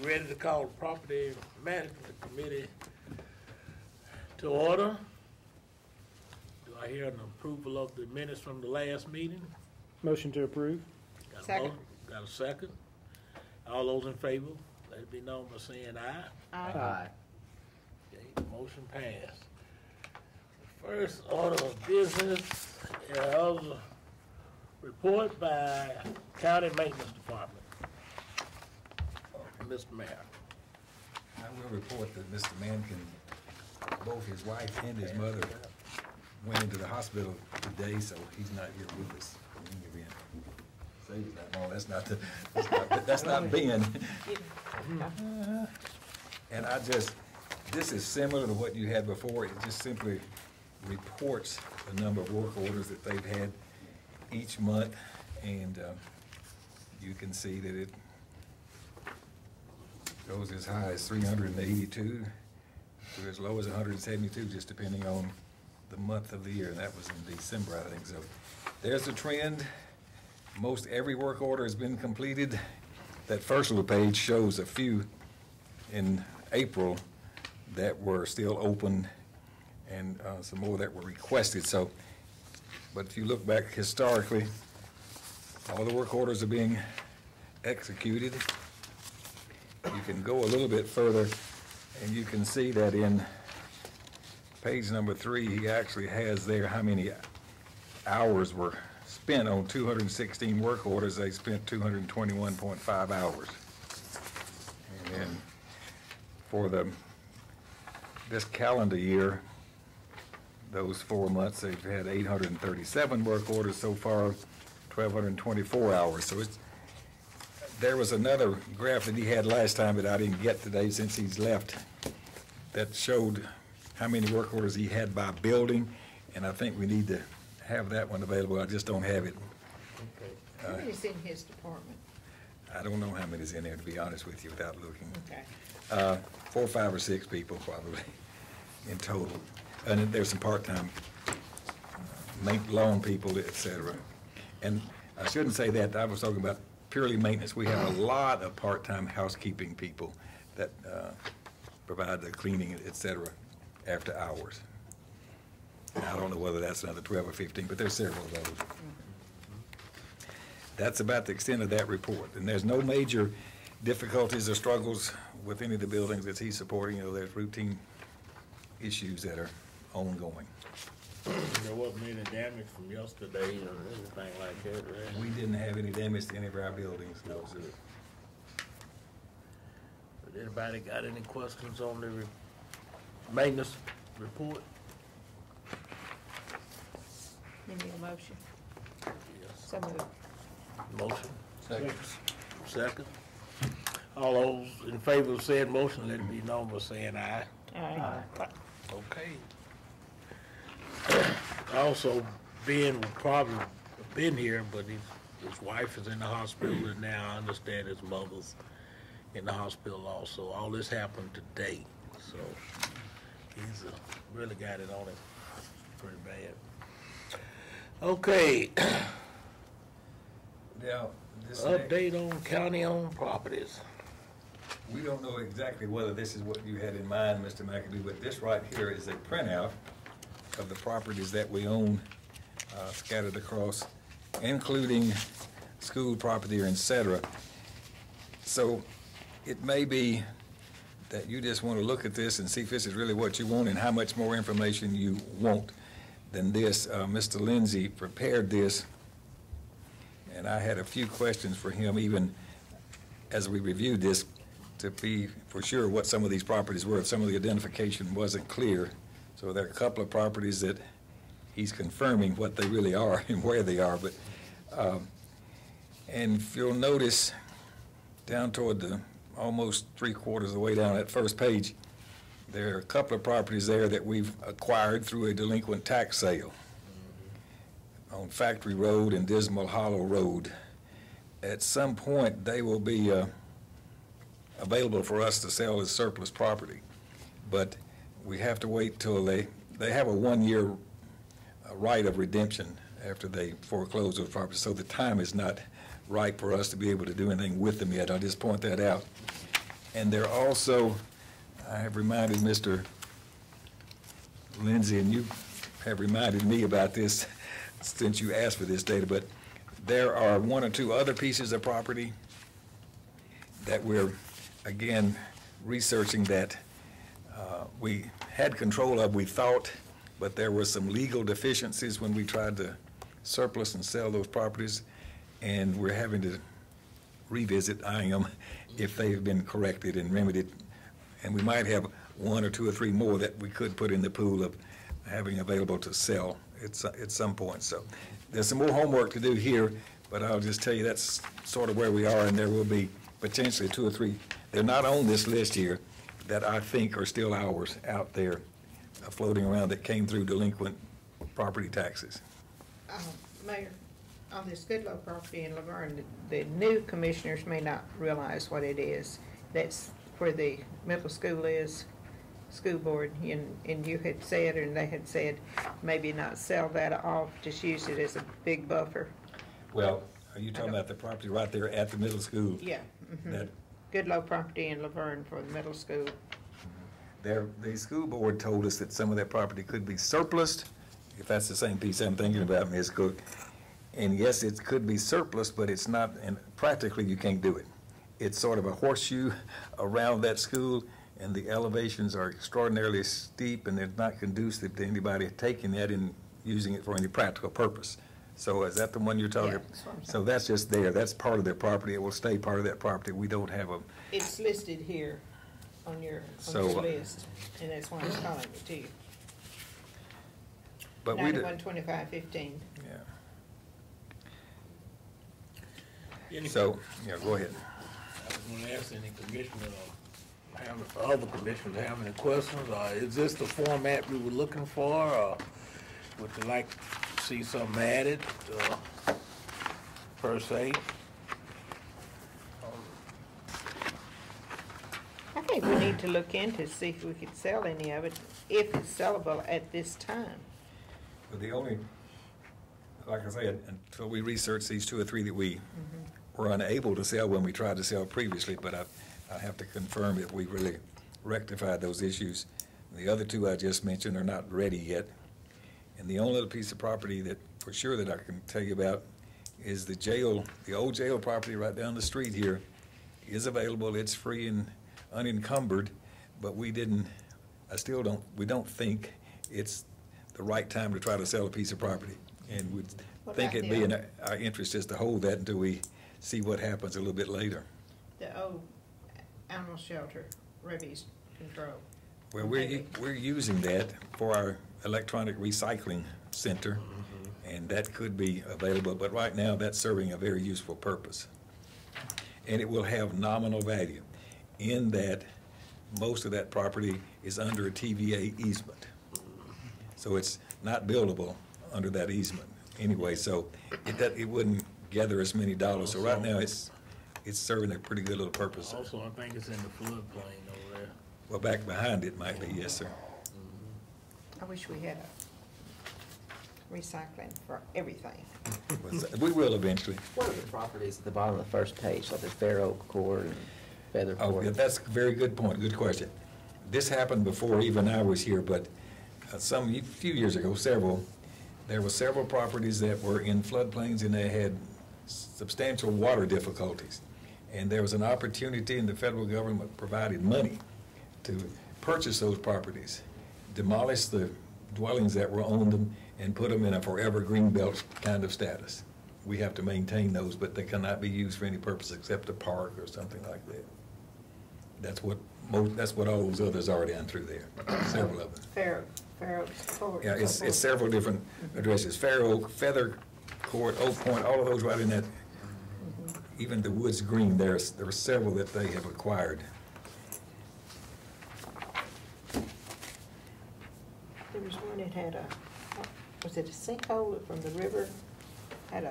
Ready to call the Property Management Committee to order. Do I hear an approval of the minutes from the last meeting? Motion to approve. Got a Second. motion? Got a second? All those in favor, let it be known by saying aye. Aye. Okay, motion passed. The first order of business is a report by County Maintenance Department. Mr. Mayor. I will report that Mr. Mankin, both his wife and his mother went into the hospital today, so he's not here with us in any event. Say that, no, that's not Ben. And this is similar to what you had before. It just simply reports the number of work orders that they've had each month, and you can see that it goes as high as 382 to as low as 172, just depending on the month of the year, and that was in December, I think. So there's the trend. Most every work order has been completed. That first little page shows a few in April that were still open, and some more that were requested. So, but if you look back historically, all the work orders are being executed. You can go a little bit further, and you can see that in page number 3, he actually has there how many hours were spent on 216 work orders. They spent 221.5 hours. And then for this calendar year, those 4 months, they've had 837 work orders so far, 1,224 hours. So there was another graph that he had last time that I didn't get today since he's left that showed how many work orders he had by building, and I think we need to have that one available. I just don't have it. How many's in his department? I don't know how many's in there, to be honest with you, without looking. Okay. 4, 5, or 6 people probably in total. And then there's some part-time lawn people, et cetera. And I shouldn't say that. I was talking about purely maintenance. We have a lot of part-time housekeeping people that provide the cleaning, et cetera, after hours. And I don't know whether that's another 12 or 15, but there's several of those. That's about the extent of that report. And there's no major difficulties or struggles with any of the buildings that he's supporting. You know, there's routine issues that are ongoing. There wasn't any damage from yesterday or anything like that, right? We didn't have any damage to any of our buildings, no, sir. But anybody got any questions on the maintenance report? You need a motion? Yes. So moved. Motion? Second. Second. All those in favor of said motion, let it be known by saying aye. Aye. Okay. Also, Ben would probably have been here, but his wife is in the hospital, and now I understand his mother's in the hospital also. All this happened today, so he's really got it on him pretty bad. Okay. Now, this Update on county-owned properties. we don't know exactly whether this is what you had in mind, Mr. McAdoo, but this right here is a printout of the properties that we own scattered across, including school property, et cetera. So it may be that you just want to look at this and see if this is really what you want and how much more information you want than this. Mr. Lindsay prepared this, and I had a few questions for him even as we reviewed this to be for sure what some of these properties were, if some of the identification wasn't clear. So there are a couple of properties that he's confirming what they really are and where they are. But and if you'll notice down toward the almost 3/4 of the way down that first page, there are a couple of properties there that we've acquired through a delinquent tax sale on Factory Road and Dismal Hollow Road. At some point, they will be available for us to sell as surplus property, but we have to wait till they have a 1-year right of redemption after they foreclose those properties, so the time is not right for us to be able to do anything with them yet. I'll just point that out. And there also, I have reminded Mr. Lindsay, and you have reminded me about this since you asked for this data, but there are one or two other pieces of property that we're, again, researching that we had control of, we thought, but there were some legal deficiencies when we tried to surplus and sell those properties, and we're having to revisit IM if they've been corrected and remedied. And we might have one or two or three more that we could put in the pool of having available to sell at some point. So there's some more homework to do here, but I'll just tell you that's sort of where we are, and there will be potentially two or three. They're not on this list here that I think are still ours out there floating around that came through delinquent property taxes. Mayor, on this Goodloe property in Laverne, the new commissioners may not realize what it is. That's where the middle school is, school board, and you had said, and they had said, maybe not sell that off, just use it as a big buffer. Well, are you talking about the property right there at the middle school? Yeah. Mhm. That Goodloe property in Laverne for the middle school. the school board told us that some of that property could be surplused, if that's the same piece I'm thinking about, Ms. Cook. And yes, it could be surplus, but it's not, and practically you can't do it. It's sort of a horseshoe around that school, and the elevations are extraordinarily steep, and they're not conducive to anybody taking that and using it for any practical purpose. So is that the one you're talking Yeah, about? that's what I'm So that's just there. That's part of their property. It will stay part of that property. We don't have a, It's listed here on your So, list, and that's why I'm calling it to you. but we, 912515. yeah. Any- So, yeah, go ahead. I was gonna ask any commissioner, other commissioners have any questions, or is this the format we were looking for, or would you like to see something added, per se? I think we need to look into, see if we could sell any of it, if it's sellable at this time. But the only, like I said, until we research these two or three that we were unable to sell when we tried to sell previously, but I have to confirm if we really rectified those issues. The other two I just mentioned are not ready yet. And the only other piece of property that, for sure, that I can tell you about is the jail, the old jail property right down the street here is available. It's free and unencumbered, but we don't think it's the right time to try to sell a piece of property. And we What think about it'd the be in old- our interest just to hold that until we see what happens a little bit later. The old animal shelter, rabies control. Well, we're using that for our electronic recycling center, and that could be available, but right now, that's serving a very useful purpose. And it will have nominal value in that most of that property is under a TVA easement. So it's not buildable under that easement anyway, so it wouldn't gather as many dollars. So right now, it's serving a pretty good little purpose. Also, I think it's in the floodplain over there. Well, back behind it might be, yes, sir. I wish we had a recycling for everything. We will eventually. What are the properties at the bottom of the first page, like the Fair Oak Court and Feather Oh, Court? yeah, that's a very good point, good question. This happened before even I was here, but few years ago, there were several properties that were in floodplains and they had substantial water difficulties. And there was an opportunity, and the federal government provided money to purchase those properties, demolish the dwellings that were on them, and put them in a forever greenbelt kind of status. We have to maintain those, but they cannot be used for any purpose except a park or something like that. That's what all those others are down through there, several of them. Fair Oaks Court. Yeah, it's several different addresses, Fair Oak, Feather Court, Oak Point, all of those right in that, even the Woods Green, there are several that they have acquired. There was one that had was it a sinkhole from the river? And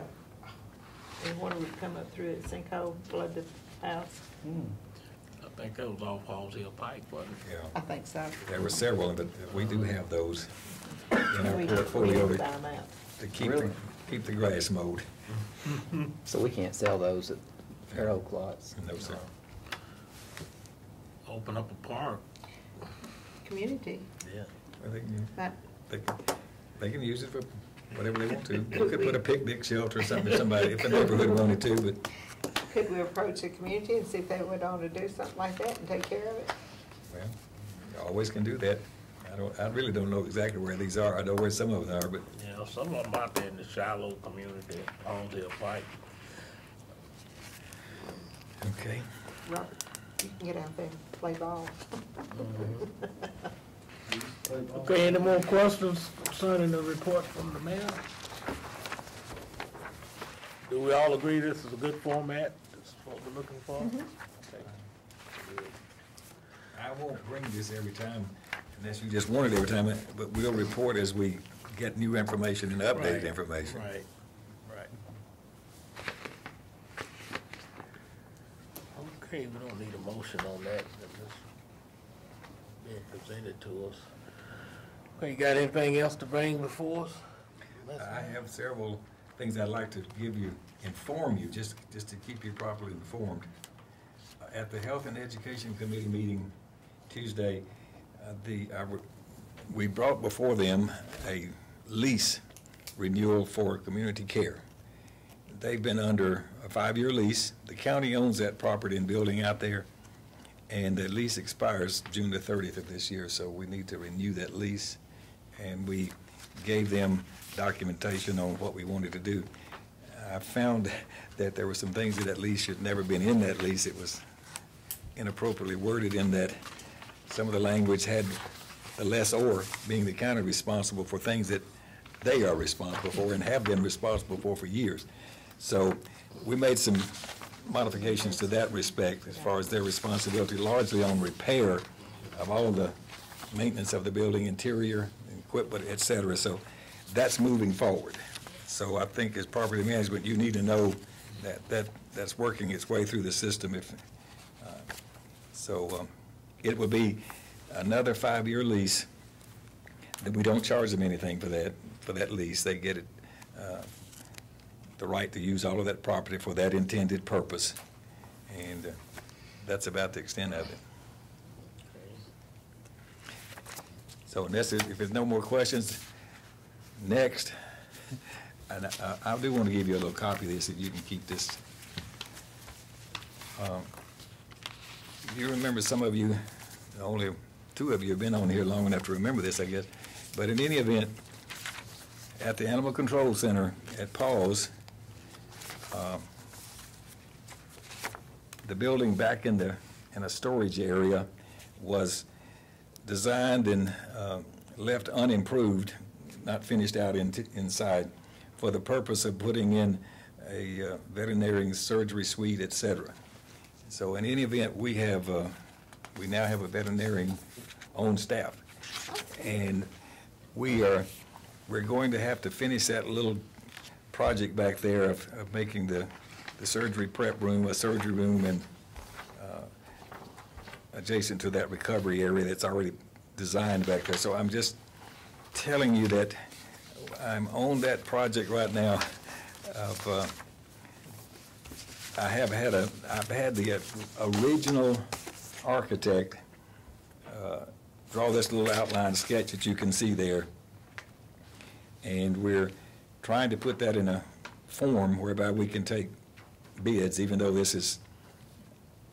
water would come up through it, sinkhole, flood the house. I think that was off Halls Hill Pike, wasn't it? I Yeah, think so. there were several, but we do have those in our We portfolio found to them out. Really? keep the grass mowed. So we can't sell those at Fair Oak lots? No, sir. Open up a park, Community, yeah. Well, they can, not, they can use it for whatever they want to. They could put a picnic shelter or something if somebody, if the neighborhood wanted to, but, could we approach the community and see if they would want to do something like that and take care of it? well, you always can do that. I really don't know exactly where these are. I know where some of them are, but You know, some of them out there in the Shiloh community, on their Pike. okay. Robert, you can get out there and play ball. Okay, any more questions concerning the report from the mayor? Do we all agree this is a good format? This is what we're looking for? Okay. Good. I won't bring this every time unless you just want it every time, but we'll report as we get new information and updated Right, information. Right, right. Okay, we don't need a motion on that, that's just being presented to us. Okay, you got anything else to bring before us? I have several things I'd like to inform you, just to keep you properly informed. At the Health and Education Committee meeting Tuesday, we brought before them a lease renewal for community care. They've been under a 5-year lease. The county owns that property and building out there, and the lease expires June the 30th of this year, so we need to renew that lease. And we gave them documentation on what we wanted to do. I found that there were some things in that lease should never been in that lease. It was inappropriately worded in that some of the language had the lessor being the county responsible for things that they are responsible for and have been responsible for years. So we made some modifications to that respect as far as their responsibility, largely on repair of all the maintenance of the building, interior, equipment, et cetera. So that's moving forward. So I think as property management, you need to know that that's working its way through the system. It will be another 5-year lease. That we don't charge them anything for that lease. They get it, the right to use all of that property for that intended purpose. And that's about the extent of it. So if there's no more questions, next, and I do want to give you a little copy of this, if you can keep this. You remember, some of you, only 2 of you have been on here long enough to remember this, I guess. But in any event, at the Animal Control Center at Paws, the building back in a storage area was designed and left unimproved, not finished out inside, for the purpose of putting in a veterinary surgery suite, et cetera. So in any event, we now have a veterinarian on staff, and we're going to have to finish that little project back there of making the surgery prep room a surgery room, and adjacent to that recovery area that's already designed back there. So I'm just telling you that I'm on that project right now. I've had the original architect draw this little outline sketch that you can see there, and we're trying to put that in a form whereby we can take bids. Even though this is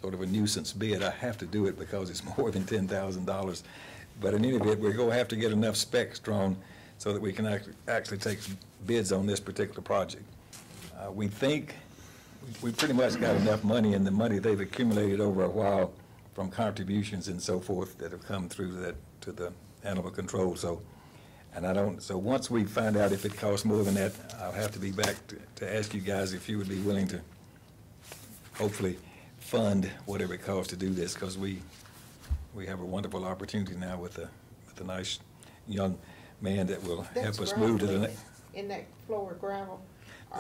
sort of a nuisance bid, I have to do it because it's more than $10,000. But in any event, we're going to have to get enough specs drawn so that we can actually take bids on this particular project. We think we pretty much got enough money, and the money they've accumulated over a while from contributions and so forth that have come through to the animal control. So once we find out if it costs more than that, I'll have to be back to ask you guys if you would be willing to hopefully fund whatever it costs to do this, because we have a wonderful opportunity now with a nice young man that will help us move to the next. In that floor gravel?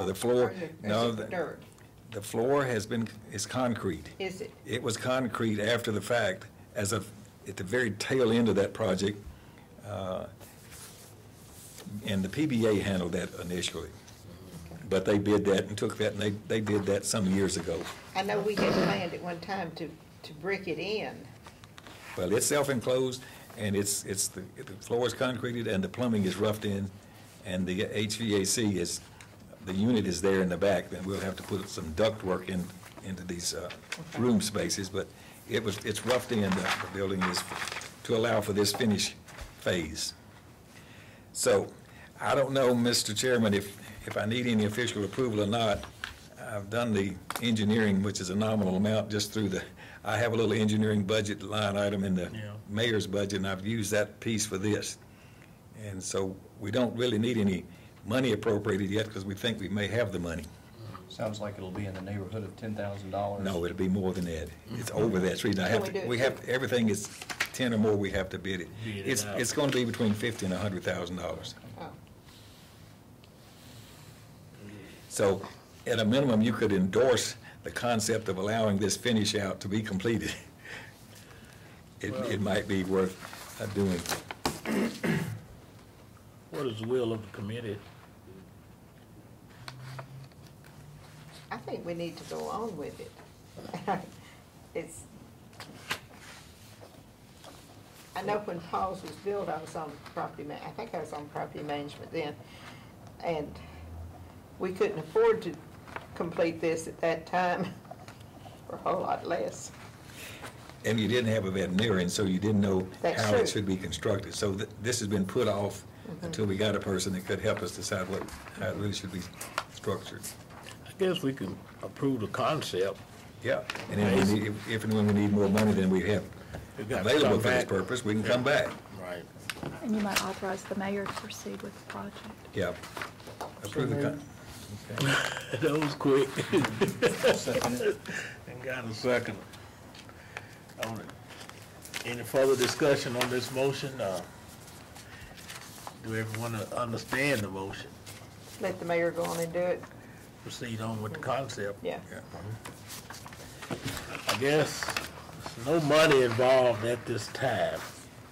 The floor, no, Dirt? the floor is concrete. Is it? It was concrete after the fact, at the very tail end of that project, and the PBA handled that initially. But they bid that and took that, and they did that some years ago. I know we had planned at one time to brick it in, Well, it's self-enclosed, and the floor is concreted, and the plumbing is roughed in, and the HVAC is, the unit is there in the back, then we'll have to put some duct work into these room spaces, but it's roughed in, the building is, to allow for this finish phase. So, I don't know, Mr. Chairman, if I need any official approval or not. I've done the engineering, which is a nominal amount, just through I have a little engineering budget line item in the mayor's budget, and I've used that piece for this. And so we don't really need any money appropriated yet, because we think we may have the money. Sounds like it'll be in the neighborhood of $10,000. No, it'll be more than that. It's over that. It's reason I have to, we have, everything is 10 or more, we have to bid it. It's going to be between $50,000 and $100,000. Oh, So, at a minimum, you could endorse the concept of allowing this finish out to be completed. It might be worth doing. What is the will of the committee? I think we need to go on with it. I know when Paul's was built, I was on I think I was on property management then, and we couldn't afford to complete this at that time for a whole lot less. And you didn't have a veterinarian, so you didn't know That's how true. it should be constructed. So this has been put off until we got a person that could help us decide how it really should be structured. I guess we can approve the concept. Yeah, and then if and when we need more money than we have We got to available come for this back. purpose, we can come back. Right. And you might authorize the mayor to proceed with the project. Yeah. Approve the okay. That was quick. Second it. And got a second on it. Any further discussion on this motion? Do everyone understand the motion? Let the mayor go on and do it. Proceed on with the concept. Yeah. I guess there's no money involved at this time,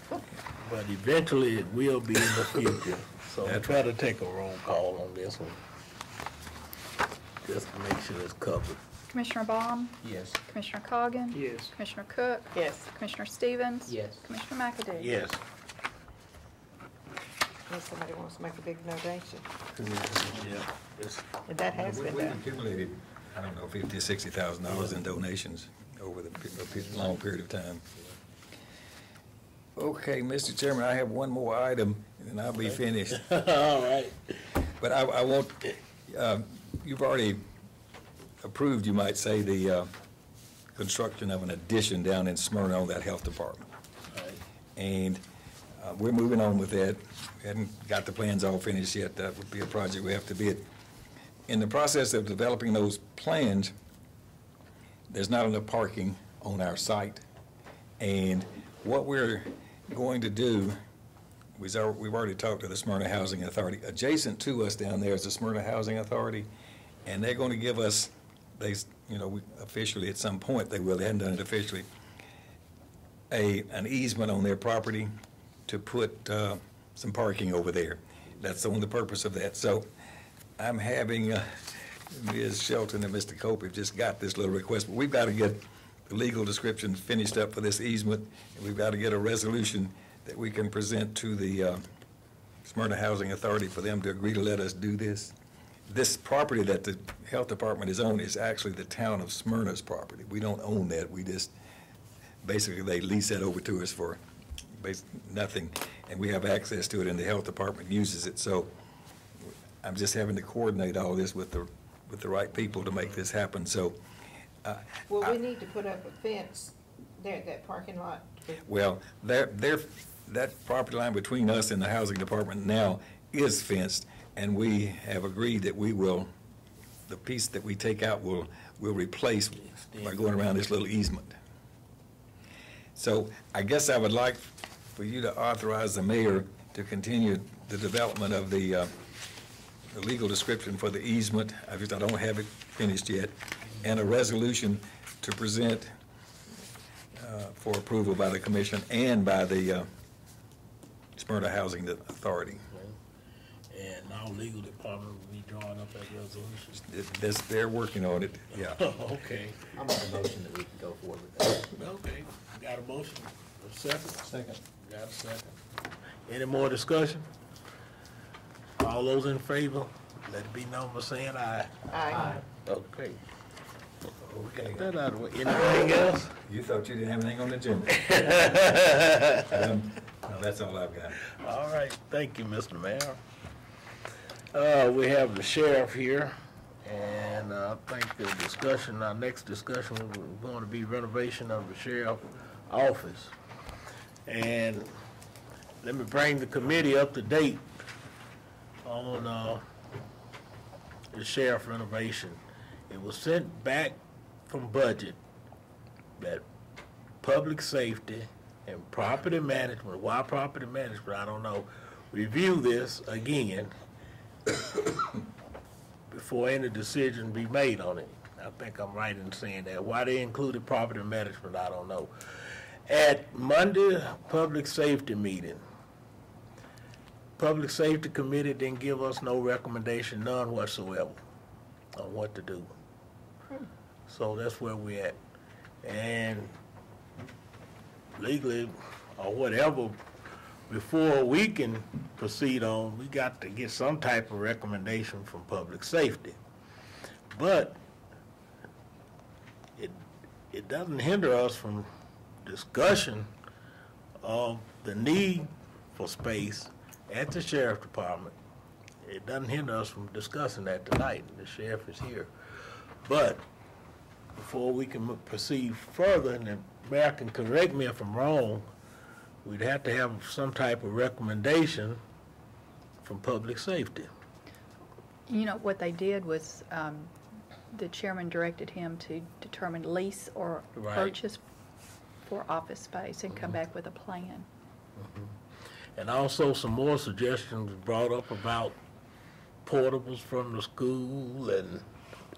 but eventually it will be in the future. So I try to take a roll call on this one, just to make sure it's covered. Commissioner Baum? Yes. Commissioner Coggan? Yes. Commissioner Cook? Yes. Commissioner Stevens? Yes. Commissioner McAdoo? Yes. Unless somebody wants to make a big donation. Yeah. And that has been We've done. accumulated, I don't know, $50,000 or $60,000 in donations over the long period of time. Okay, Mr. Chairman, I have one more item, and I'll be finished. All right. But I won't, you've already approved, you might say, the construction of an addition down in Smyrna on that health department. All right. And we're moving on with that. We hadn't got the plans all finished yet. That would be a project we have to bid. In the process of developing those plans, there's not enough parking on our site. And what we're going to do, we've already talked to the Smyrna Housing Authority. Adjacent to us down there is the Smyrna Housing Authority, and they're going to give us, officially at some point they will, they hadn't done it officially, an easement on their property to put some parking over there. That's the only purpose of that. So I'm having Ms. Shelton and Mr. Cope have just got this little request, but we've got to get the legal description finished up for this easement, and we've got to get a resolution that we can present to the Smyrna Housing Authority for them to agree to let us do this. This property that the health department is on is actually the town of Smyrna's property. We don't own that. We just, basically, they lease that over to us for nothing, and we have access to it, and the health department uses it. So I'm just having to coordinate all this with the right people to make this happen. So, Well, we need to put up a fence there at that parking lot. well, that property line between us and the housing department now is fenced, and we have agreed that we will, the piece that we take out will replace by going around this little easement. So I guess I would like for you to authorize the mayor to continue the development of the legal description for the easement. I don't have it finished yet, and a resolution to present for approval by the commission and by the Smyrna Housing Authority. And our legal department will be drawing up that resolution. They're working on it, yeah. Okay. I'll make a motion that we can go forward with that. Okay. Got a motion, a second? Second. Got a second. Any more discussion? All those in favor, let it be known by saying aye. Aye. Okay. We got that out of the way. Anything else? You thought you didn't have anything on the agenda. No, that's all I've got. All right, thank you, Mr. Mayor. We have the sheriff here, and I think our next discussion is going to be renovation of the sheriff's office. And let me bring the committee up to date on the sheriff renovation. It was sent back from budget that public safety and property management, why property management, I don't know, review this again before any decision be made on it. I think I'm right in saying that. Why they included property management, I don't know. At Monday public safety meeting, Public Safety Committee didn't give us no recommendation, none whatsoever, on what to do. So that's where we're at. And legally, or whatever, before we can proceed on, we got to get some type of recommendation from public safety. But it doesn't hinder us from discussion of the need for space at the sheriff department. It doesn't hinder us from discussing that tonight. The sheriff is here. But before we can proceed further, and the mayor can correct me if I'm wrong, we'd have to have some type of recommendation from public safety. You know, what they did was, the chairman directed him to determine lease or Right. purchase for office space and come back with a plan. And also some more suggestions brought up about portables from the school and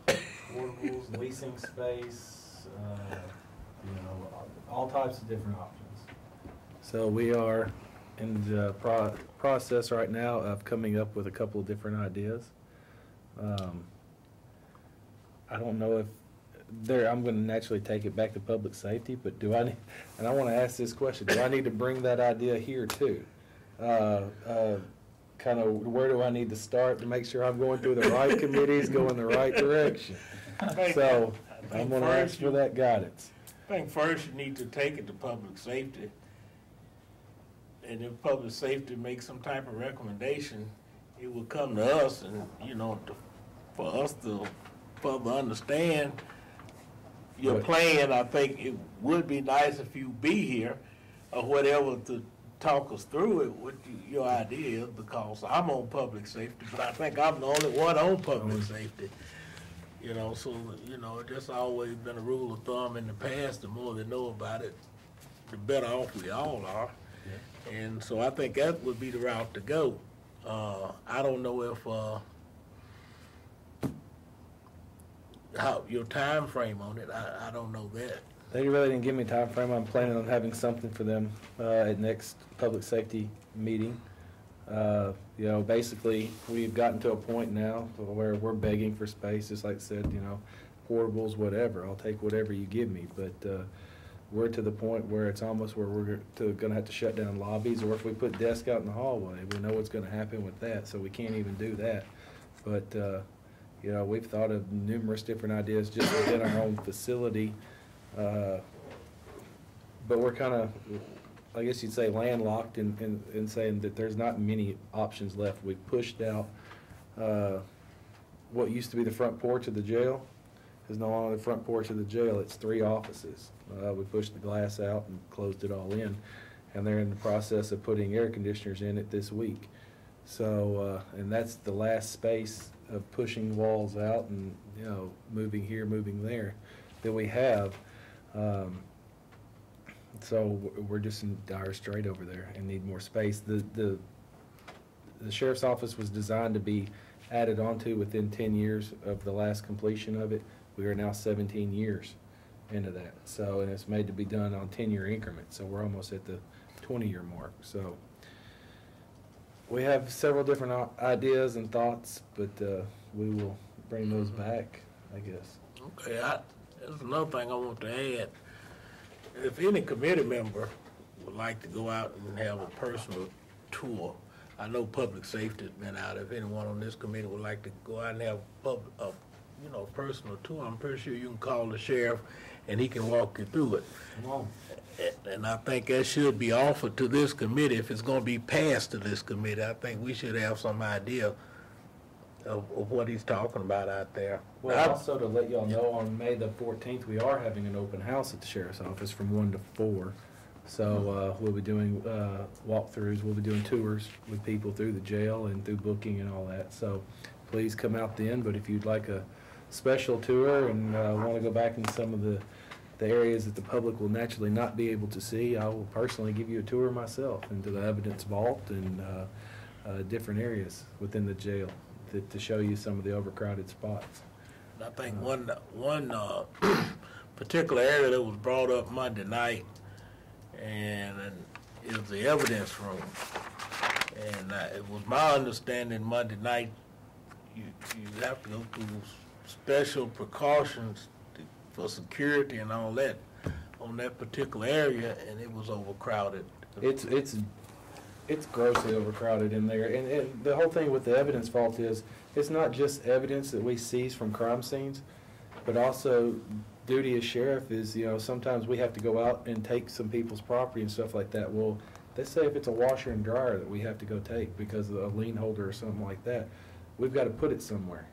Portables, leasing space, all types of different options. So we are in the process right now of coming up with a couple of different ideas. I don't know if I'm going to naturally take it back to public safety, but do I need, and I want to ask this question, do I need to bring that idea here too? Kind of where do I need to start to make sure I'm going through the right committees, going the right direction? So I'm going to ask for that guidance. I think first you need to take it to public safety. And if public safety makes some type of recommendation, it will come to us and, for us to further understand your Right. plan. I think it would be nice if you be here or whatever to talk us through it, what your idea is, because I'm on public safety, but I think I'm the only one on public safety. So, it's just always been a rule of thumb in the past, the more they know about it, the better off we all are. Yeah. And so I think that would be the route to go. I don't know if, how your time frame on it, I don't know that. They really didn't give me a time frame. I'm planning on having something for them at next public safety meeting. Basically, we've gotten to a point now where we're begging for space, just like I said, portables, whatever. I'll take whatever you give me. But we're to the point where it's almost where we're going to have to shut down lobbies, or if we put desks out in the hallway, we know what's going to happen with that, so we can't even do that. But, we've thought of numerous different ideas just within our own facility. But we're kind of, I guess you'd say, landlocked in saying that there's not many options left. We've pushed out what used to be the front porch of the jail is no longer the front porch of the jail. It's 3 offices. We pushed the glass out and closed it all in, and they're in the process of putting air conditioners in it this week. So, and that's the last space of pushing walls out and, moving here, moving there that we have. So we're just in dire strait over there and need more space. The sheriff's office was designed to be added onto within 10 years of the last completion of it. We are now 17 years into that. So, and it's made to be done on 10-year increments. So we're almost at the 20-year mark. So we have several different ideas and thoughts, but we will bring those back, I guess. Okay, there's another thing I want to add. if any committee member would like to go out and have a personal tour, I know public safety's been out. If anyone on this committee would like to go out and have a personal tour, I'm pretty sure you can call the sheriff and he can walk you through it. Come on. And I think that should be offered to this committee. If it's gonna be passed to this committee, I think we should have some idea of what he's talking about out there. Well, also to let y'all know, on May the 14th, we are having an open house at the sheriff's office from 1 to 4. So we'll be doing walkthroughs, we'll be doing tours with people through the jail and through booking and all that. So please come out then, but if you'd like a special tour and want to go back in some of the areas that the public will naturally not be able to see, I will personally give you a tour myself into the evidence vault and different areas within the jail to show you some of the overcrowded spots. I think one particular area that was brought up Monday night and is the evidence room. And it was my understanding Monday night you have to go through special precautions for security and all that on that particular area, and it was overcrowded. It's grossly overcrowded in there, and the whole thing with the evidence vault is it's not just evidence that we seize from crime scenes, but also duty as sheriff is, sometimes we have to go out and take some people's property and stuff like that. Well, let's say if it's a washer and dryer that we have to go take because of a lien holder or something like that, we've got to put it somewhere.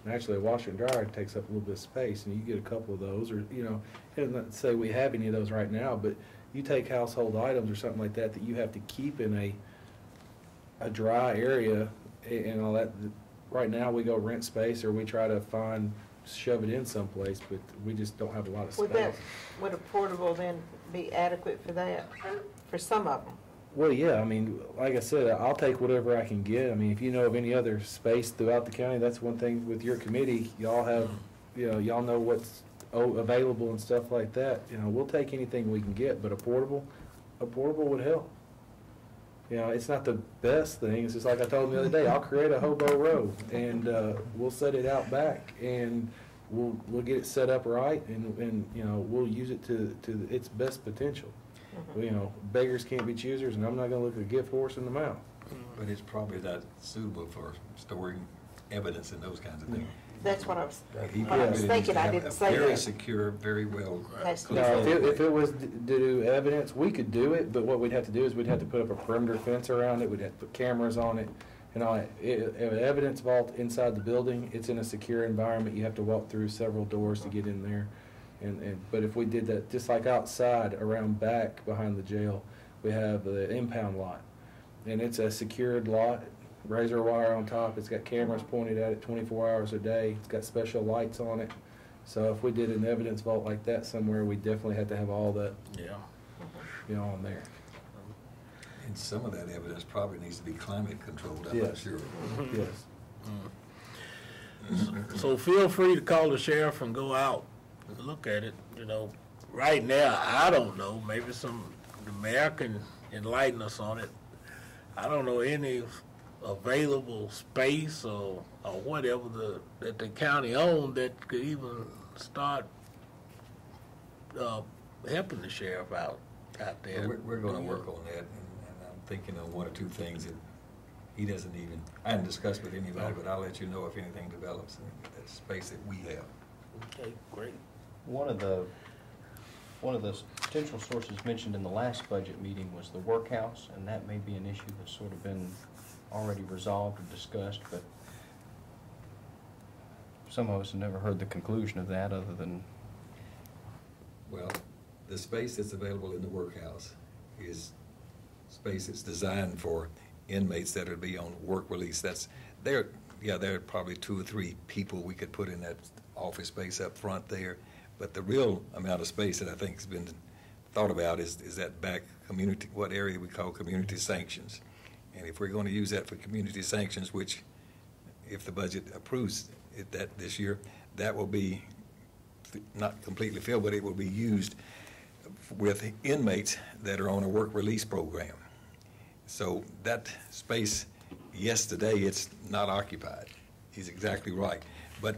And actually, a washer and dryer takes up a little bit of space, and you get a couple of those, or, and not to say we have any of those right now, but you take household items or something like that you have to keep in a dry area and all that. Right now, we go rent space or we try to shove it in someplace, but we just don't have a lot of space. Would a portable then be adequate for that, for some of them? Well, yeah, I mean, like I said, I'll take whatever I can get. I mean, if you know of any other space throughout the county, that's one thing with your committee. Y'all have, y'all know what's available and stuff like that. We'll take anything we can get, but a portable would help. It's not the best thing. It's just like I told them the other day, I'll create a hobo row and we'll set it out back and we'll get it set up right and we'll use it to its best potential. Beggars can't be choosers, and I'm not going to look a gift horse in the mouth. But it's probably not suitable for storing evidence and those kinds of things. That's what I was He What I was really needs thinking, to I have didn't a say very that. secure, very well That's- No, controlled. if it was to do evidence, we could do it, but what we'd have to do is we'd have to put up a perimeter fence around it, we'd have to put cameras on it, and all that. An evidence vault inside the building, it's in a secure environment, you have to walk through several doors to get in there. But if we did that, just like outside, around back, behind the jail, we have the impound lot. And it's a secured lot, razor wire on top, it's got cameras pointed at it 24 hours a day, it's got special lights on it. So if we did an evidence vault like that somewhere, we definitely have to have all that, on there. And some of that evidence probably needs to be climate controlled, I'm not Yes. sure. Yes. So feel free to call the sheriff and go out and look at it. Right now, I don't know, maybe the mayor can enlighten us on it. I don't know any available space or whatever that the county owned that could even start helping the sheriff out there. We're going to work on that, and I'm thinking of one or two things that he doesn't even, I haven't discussed with anybody, but I'll let you know if anything develops in that space that we have. Okay, great. One of the potential sources mentioned in the last budget meeting was the workhouse, and that may be an issue that's sort of been already resolved or discussed, but some of us have never heard the conclusion of that other than... Well, the space that's available in the workhouse is space that's designed for inmates that would be on work release. There are probably 2 or 3 people we could put in that office space up front there. But the real amount of space that I think has been thought about is that back community, what area we call community sanctions. And if we're going to use that for community sanctions, which if the budget approves that this year, that will be not completely filled, but it will be used with inmates that are on a work release program. So that space, yes, today it's not occupied. He's exactly right. But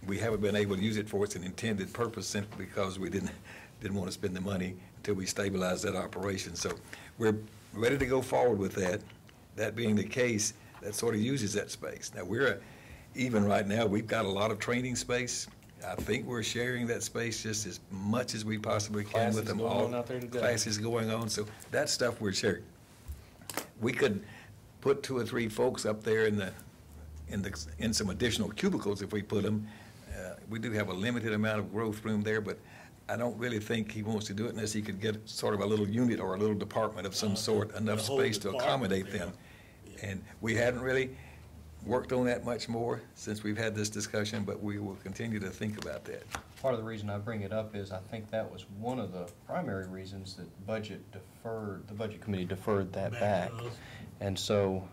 we haven't been able to use it for its intended purpose simply because we didn't didn't want to spend the money until we stabilized that operation. So we're ready to go forward with that. That being the case, that sort of uses that space. Now, even right now, we've got a lot of training space. I think we're sharing that space just as much as we possibly can with Classes them. going All on out there today. classes going on, so that stuff we're sharing. We could put 2 or 3 folks up there in some additional cubicles if we put them. We do have a limited amount of growth room there, but I don't really think he wants to do it unless he could get sort of a little unit or a little department of some sort, enough the whole space to accommodate department, them. And we hadn't really worked on that much more since we've had this discussion, but we will continue to think about that. Part of the reason I bring it up is I think that was one of the primary reasons that the Budget Committee deferred that back. And so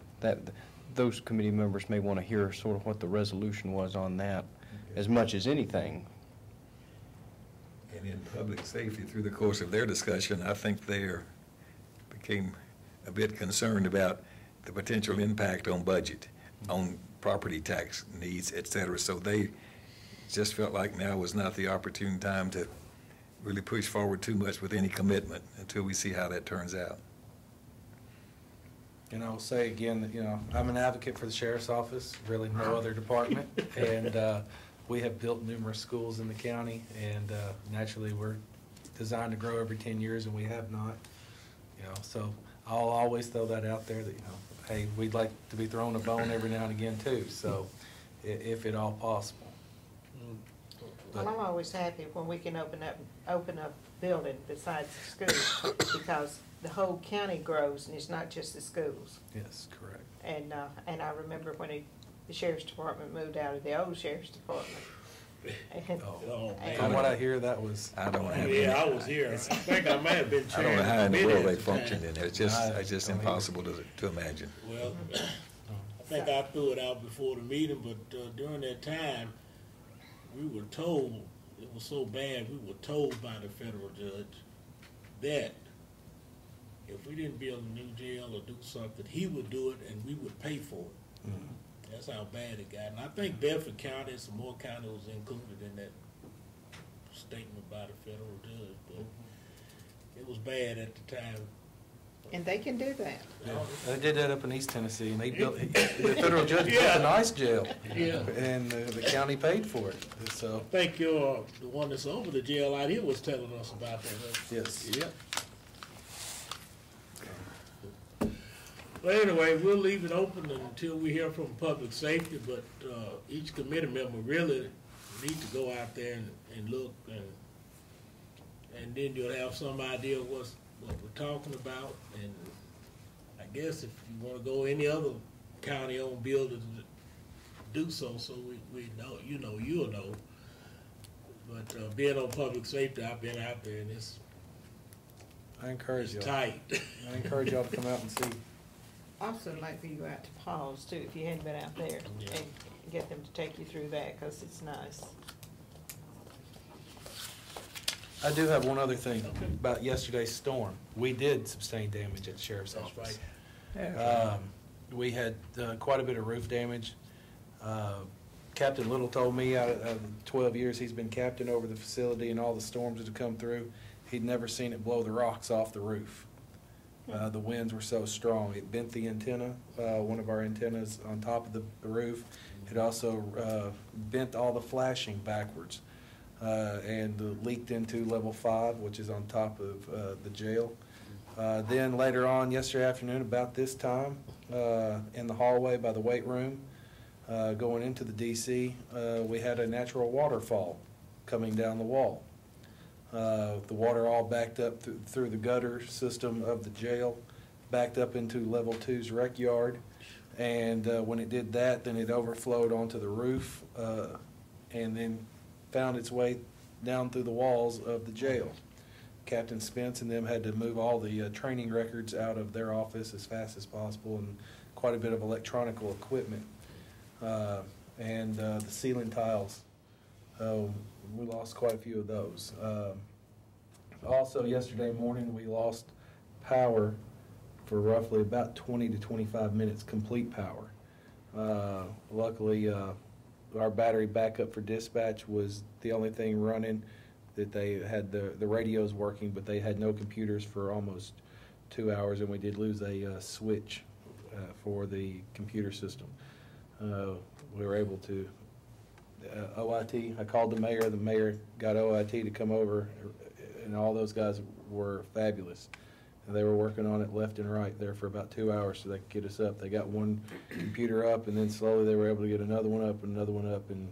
those committee members may want to hear sort of what the resolution was on that as much as anything. And in public safety, through the course of their discussion, I think they became a bit concerned about the potential impact on budget, on property tax needs, et cetera. So they just felt like now was not the opportune time to really push forward too much with any commitment until we see how that turns out. And I will say again, that, I'm an advocate for the sheriff's office, really no other department. And we have built numerous schools in the county, and naturally, we're designed to grow every 10 years, and we have not. So I'll always throw that out there that, hey, we'd like to be thrown a bone every now and again too, so if at all possible. Well, I'm always happy when we can open up building besides the school, because the whole county grows, and it's not just the schools. Yes, correct. And I remember when the sheriff's department moved out of the old sheriff's department. And- Oh, man. From what I hear, that was, I don't have. Yeah, I was here. I think I may have been I don't chairing know how in the committee world at they the functioned time. in there. It's just don't either. impossible to imagine. Well, I think I threw it out before the meeting, but during that time, we were told, it was so bad, we were told by the federal judge that if we didn't build a new jail or do something, he would do it and we would pay for it. Mm-hmm. That's how bad it got. And I think Bedford County and some more county was included in that statement by the federal judge, but it was bad at the time. And they can do that. they did that up in East Tennessee, and they built, the federal judge built Yeah. a nice jail. Yeah. And the county paid for it, so, I think the one that's over the jail out here was telling us about that. yes. Yep. Well, anyway, we'll leave it open until we hear from public safety, but each committee member really need to go out there and look, and then you'll have some idea of what we're talking about. And I guess if you want to go any other county-owned building, do so we know, you'll know. But being on public safety, I've been out there, and it's I encourage y'all. tight. I encourage y'all to come out and see. Also like for you out to Paul's too, if you hadn't been out there, Yeah. and get them to take you through that, because it's nice. I do have one other thing Okay. about yesterday's storm. We did sustain damage at the sheriff's That's office. right. We had quite a bit of roof damage. Captain Little told me out of the 12 years he's been captain over the facility and all the storms that have come through, he'd never seen it blow the rocks off the roof. The winds were so strong. It bent the antenna, one of our antennas on top of the roof. It also bent all the flashing backwards and leaked into level 5, which is on top of the jail. Then later on, yesterday afternoon, about this time, in the hallway by the weight room, going into the DC, we had a natural waterfall coming down the wall. The water all backed up through the gutter system of the jail, backed up into level 2's rec yard. And when it did that, then it overflowed onto the roof and then found its way down through the walls of the jail. Captain Spence and them had to move all the training records out of their office as fast as possible, and quite a bit of electronical equipment. And the ceiling tiles, we lost quite a few of those. Also, yesterday morning, we lost power for roughly about 20 to 25 minutes, complete power. Luckily, our battery backup for dispatch was the only thing running. that they had the radios working, but they had no computers for almost 2 hours, and we did lose a switch for the computer system. We were able to, OIT, I called the mayor got OIT to come over, and all those guys were fabulous. And they were working on it left and right there for about 2 hours so they could get us up. They got one computer up, and then slowly they were able to get another one up and another one up, and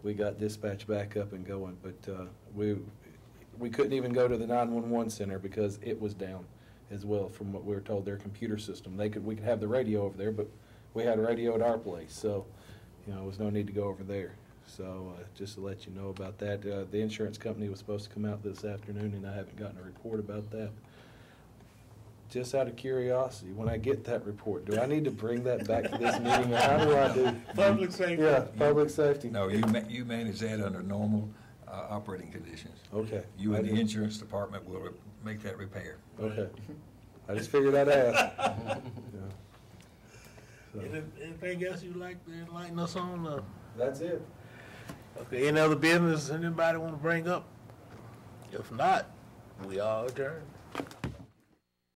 we got dispatch back up and going. But we couldn't even go to the 911 center because it was down as well, from what we were told, their computer system. We could have the radio over there, but we had a radio at our place, so there was no need to go over there. So just to let you know about that, the insurance company was supposed to come out this afternoon, and I haven't gotten a report about that. Just out of curiosity, when I get that report, do I need to bring that back to this meeting, or how do I do? Public safety. Yeah, public safety. No, you manage that under normal operating conditions. Okay. You and the insurance department will make that repair. Okay. I just figured I'd ask. So, Anything else you'd like to enlighten us on? that's it. Okay, any other business anybody want to bring up? If not, we are adjourned.